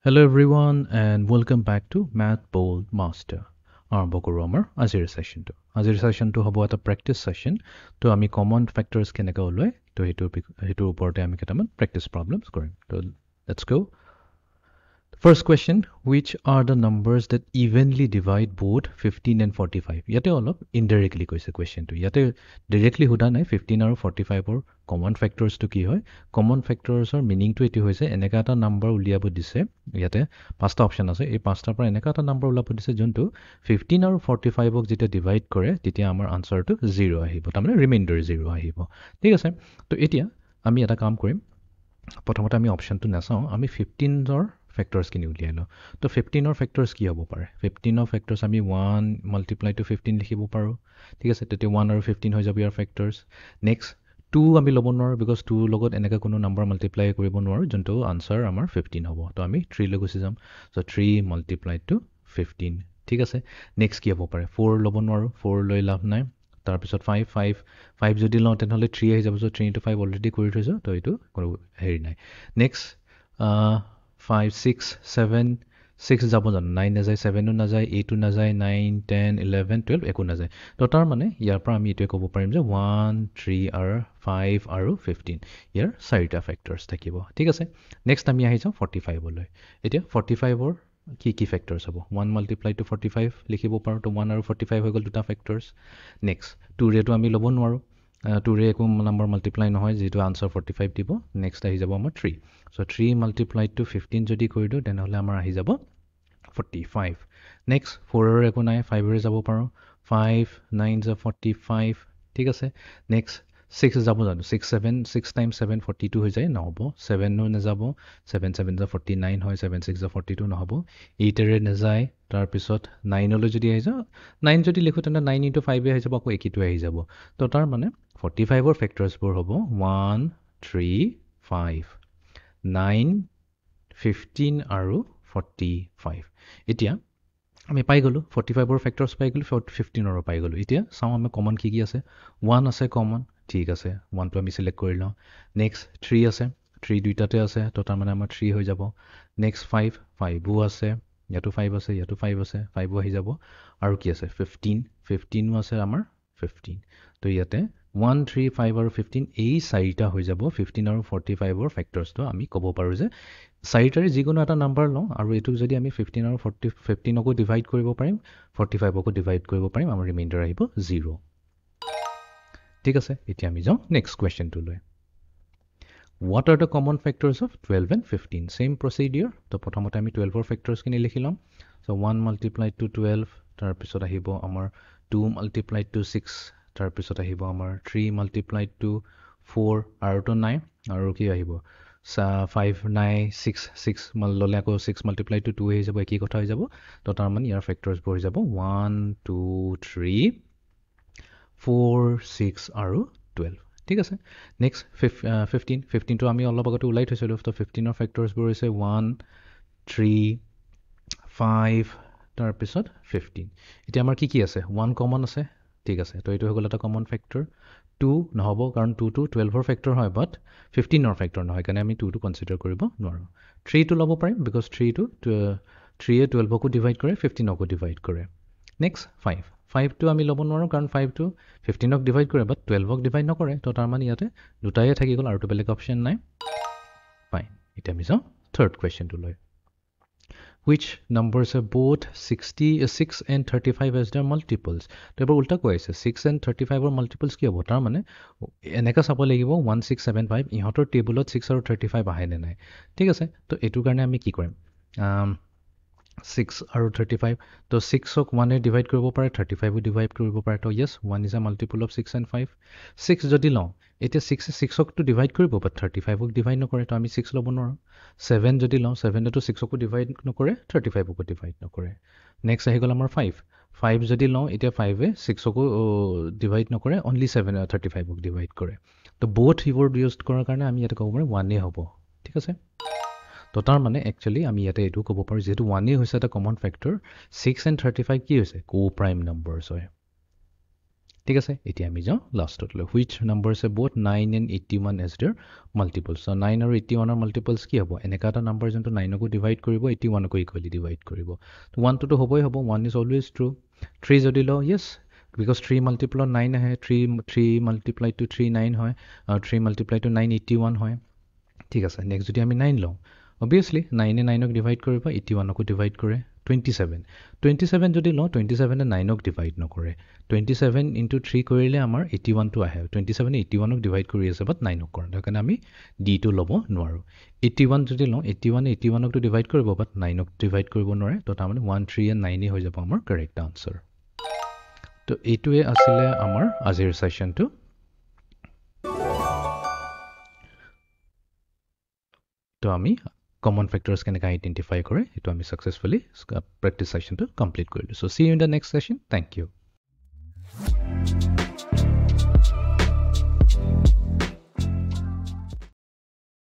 Hello everyone and welcome back to Math Bold Master. আৰম্ভ কৰোঁ আমাৰ আজিৰ সেশনটো। আজিৰ সেশনটো হ'ব এটা প্ৰেক্টিছ সেশন। তো আমি কমন ফেক্টৰছ কেনেকৈ ওলাই তো সেইটোৰ ওপৰতে আমি কেইটামান প্ৰেক্টিছ প্ৰব্লেমছ কৰিম। তো let's go. First question, which are the numbers that evenly divide both 15 and 45? ইয়াতে অলপ indirectly কৈছে questionটো। ইয়াতে directly সোধা নাই 15 আৰু 45ৰ common factorsটো কি হয়। Common factorsৰ meaningটো এটি হৈছে এনেকা এটা number উলিয়াব দিছে। ইয়াতে পাঁচটা অপশ্যন আছে। এই পাঁচটাৰ পৰা এনেকা এটা number উলিয়াব দিছে যোনটো 15 আৰু 45ক যেতিয়া divide কৰে তেতিয়া আমাৰ আনসাৰটো 0 আহিব। তাৰমানে remainder 0 আহিব। ঠিক আছে। তো এতিয়া আমি এটা কাম কৰিম। প্ৰথমতে আমি অপশ্যনটো নাচাওঁ। আমি 15ৰ ফেক্টৰ্ছখিনি উলিয়াই লওঁ। তো 15ৰ ফেক্টৰ্ছ কি হ'ব পাৰে? 15ৰ ফেক্টৰ্ছ আমি 1 মাল্টিপ্লাই টু 15 লিখিব পাৰোঁ। ঠিক আছে, তেতিয়া 1 আৰু 15 হৈ যাব ইয়াৰ ফেক্টৰ্ছ। নেক্সট 2 আমি ল'ব নোৱাৰোঁ বিকজ 2ৰ লগত এনেকৈ কোনো নাম্বাৰ মাল্টিপ্লাই কৰিব নোৱাৰোঁ যোনটো আনচাৰ আমাৰ 15 হ'ব। তো আমি 3 লৈ গুচি যাম। চ' 3 মাল্টিপ্লাই টু 15। ঠিক আছে, নেক্সট কি হ'ব পাৰে? 4 ল'ব নোৱাৰোঁ, 4 লৈ লাভ নাই। তাৰপিছত 5 যদি লওঁ তেনেহ'লে 3 আহি যাব। চ' 3 into 5 অলৰেডি কৰি থৈছোঁ, তো এইটো কোনো হেৰি নাই। নেক্সট 5 6 7 6 যাব জানো? 9 নাযায়, 7ও নাযায়, 8ও নাযায়, 9 10 11 12 একো নাযায়। তো তাৰমানে ইয়াৰ পৰা আমি এইটোৱে ক'ব পাৰিম যে 1 3 আৰু 5 আৰু 15 ইয়াৰ চাৰিটা ফেক্টৰ্ছ থাকিব। ঠিক আছে, নেক্সট আমি আহি যাওঁ 45লৈ। এতিয়া 45ৰ কি ফেক্টৰ্ছ হ'ব? 1 মাল্টিপ্লাই টু 45 লিখিব পাৰোঁ। তো 1 আৰু 45 হৈ গ'ল দুটা ফেক্টৰ্ছ। নেক্সট 2ৰেটো আমি ল'ব নোৱাৰোঁ। 2ৰে একো নাম্বাৰ মাল্টিপ্লাই নহয়, যিটো আনচাৰ 45 দিব। নেক্সট আহি যাব আমাৰ 3। চ' 3 মাল্টিপ্লাই টু 15 যদি কৰি দিওঁ তেনেহ'লে আমাৰ আহি যাব 45। নেক্সট 4ৰ একো নাই, 5ৰে যাব পাৰোঁ। 5 9 45। ঠিক আছে, নেক্সট 6 যাব জানো? 6 টাইমছ 7 42 হৈ যায়, নহ'ব। 7ও নাযাব, 7 7 49 হয়, 7 6 42 নহ'ব। 8ৰে নাযায়। তাৰপিছত 9লৈ যদি আহি যাওঁ, 9 যদি লিখোঁ তেন্তে 9 into 5 আহি যাব, আকৌ 82 আহি যাব। তো তাৰ মানে 45ৰ ফেক্টৰ্ছবোৰ হ'ব 1 3 5 9 15 আৰু 45। এতিয়া আমি পাই গ'লোঁ 45ৰ ফেক্টৰ্ছ পাই গ'লোঁ, 15ৰো পাই গ'লোঁ। এতিয়া চাওঁ আমি কমন কি আছে। 1 আছে কমন, ঠিক আছে, 1টো আমি চিলেক্ট কৰি লওঁ। নেক্সট 3 আছে, 3 দুইটাতে আছে, তো তাৰমানে আমাৰ 3 হৈ যাব। নেক্সট 5ও আছে, ইয়াতো 5 আছে, ইয়াতো 5 আছে, 5ও আহি যাব। আৰু কি আছে? 15ও আছে আমাৰ 15। তো ইয়াতে 1 3 5 আৰু 15 এই চাৰিটা হৈ যাব 15 আৰু 45ৰ ফেক্টৰ্ছটো। আমি ক'ব পাৰোঁ যে চাৰিটাৰে যিকোনো এটা নাম্বাৰ লওঁ আৰু এইটোক যদি আমি 15 আৰু 15কো ডিভাইড কৰিব পাৰিম, 45কো ডিভাইড কৰিব পাৰিম, আমাৰ ৰিমাইণ্ডাৰ আহিব 0। ঠিক আছে, এতিয়া আমি যাওঁ next কুৱেশ্যনটোলৈ। What are the common factors of 12 and 15? Same procedure. তো প্ৰথমতে আমি 12ৰ ফেক্টৰ্ছখিনি লিখি ল'ম। চ' 1 মাল্টিপ্লাই টু 12, তাৰপিছত আহিব আমাৰ 2 মাল্টিপ্লাই টু 6, তাৰপিছত আহিব আমাৰ 3 মাল্টিপ্লাই টু 4, আৰুতো নাই, আৰু কি আহিব? 5 নাই, 6 ল'লে আকৌ 6 মাল্টিপ্লাই টু 2 হৈ যাব, একেই কথা হৈ যাব। তো তাৰমানে ইয়াৰ ফেক্টৰ্ছবোৰ হৈ যাব 1 2 3 4 6 আৰু 12। ঠিক আছে, নেক্সট 15টো আমি অলপ আগতে ওলাই থৈছিলোঁ। তো 15ৰ ফেক্টৰ্ছবোৰ হৈছে 1 3 5, তাৰপিছত 15। এতিয়া আমাৰ কি আছে? 1 কমন আছে, ঠিক আছে, তো এইটো হৈ গ'ল এটা কমন ফেক্টৰ। 2 নহ'ব কাৰণ 2টো 12ৰ ফেক্টৰ হয়, বাট 15ৰ ফেক্টৰ নহয়, কাৰণে আমি 2টো কনচিডাৰ কৰিব নোৱাৰোঁ। 3টো ল'ব পাৰিম বিকজ 3য়ে 12কো ডিভাইড কৰে, 15কো ডিভাইড কৰে। নেক্সট 5টো আমি ল'ব নোৱাৰোঁ কাৰণ 5টো 15ক ডিভাইড কৰে বাট 12ক ডিভাইড নকৰে। তো তাৰমানে ইয়াতে দুটাই থাকি গ'ল, আৰুতো বেলেগ অপশ্যন নাই। ফাইন, এতিয়া আমি যাওঁ third কুৱেশ্যনটোলৈ। Which numbers have both 6 and 35 as their multiples? তো এবাৰ উল্টা কৈ আছে, 6 and 35ৰ মাল্টিপলছ কি হ'ব? তাৰমানে এনেকৈ চাব লাগিব 1 6 7 5 ইহঁতৰ টেবুলত 6 আৰু 35 আহেনে নাই। ঠিক আছে, তো এইটোৰ কাৰণে আমি কি কৰিম? 6 আৰু 35, তো 6ক 1এ ডিভাইড কৰিব পাৰে, 35ও ডিভাইড কৰিব পাৰে। তো য়েছ, 1 is a multiple of 6 and 5। 6 যদি লওঁ, এতিয়া 6কটো ডিভাইড কৰিব, বাট 35ক ডিভাইড নকৰে, তো আমি 6 ল'ব নোৱাৰোঁ। 7 যদি লওঁ, 7এতো 6কো ডিভাইড নকৰে, 35কো ডিভাইড নকৰে। নেক্সট আহি গ'ল আমাৰ 5 যদি লওঁ, এতিয়া 5এ 6কো ডিভাইড নকৰে, অনলি 35ক ডিভাইড কৰে। তো বোথ কিৱৰ্ড ইউজ কৰাৰ কাৰণে আমি ইয়াতে ক'ব পাৰিম 1এ হ'ব। ঠিক আছে, তো তাৰমানে একচুৱেলি আমি ইয়াতে এইটো ক'ব পাৰোঁ, যিহেতু 1এ হৈছে এটা কমন ফেক্টৰ, 6 and 35 কি হৈছে? কো প্ৰাইম নাম্বাৰছ হয়। ঠিক আছে এতিয়া আমি যাওঁ লাষ্টতলৈ which numbers are both 9 and 81 as their multiples so' 9 আৰু 81ৰ মাল্টিপলছ কি হ'ব এনেকুৱা এটা নাম্বাৰ যোনটো 9কো ডিভাইড কৰিব 81কো ইকুৱেলি ডিভাইড কৰিব তো 1টোতো হ'বই হ'ব 1 ইজ অলৱেজ ট্ৰু 3 যদি লওঁ য়েছ বিকজ 3 মাল্টিপ্লত 9 আহে 3 মাল্টিপ্লাই টু 3 9 হয় আৰু 3 মাল্টিপ্লাই টু 9 81 হয় ঠিক আছে নেক্সট যদি আমি 9 লওঁ অবভিয়াছলি 9 9ক ডিভাইড কৰিব 81কো ডিভাইড কৰে 27 যদি লওঁ 27 9ক ডিভাইড নকৰে 27 ইনটু 3 কৰিলে আমাৰ 81টো আহে 27 81ক ডিভাইড কৰি আছে বাট 9ক কৰা সেইকাৰণে আমি ডিটো ল'ব নোৱাৰোঁ 81 যদি লওঁ 81ক ডিভাইড কৰিব বাট 9ক ডিভাইড কৰিব নোৱাৰে তো তাৰমানে 1 3 and 9 হৈ যাব আমাৰ কাৰেক্ট আনচাৰ তো এইটোৱে আছিলে আমাৰ আজিৰ ছেশ্যনটো তো আমি common factors can identify correct it will be successfully practice session to complete so see you in the next session thank you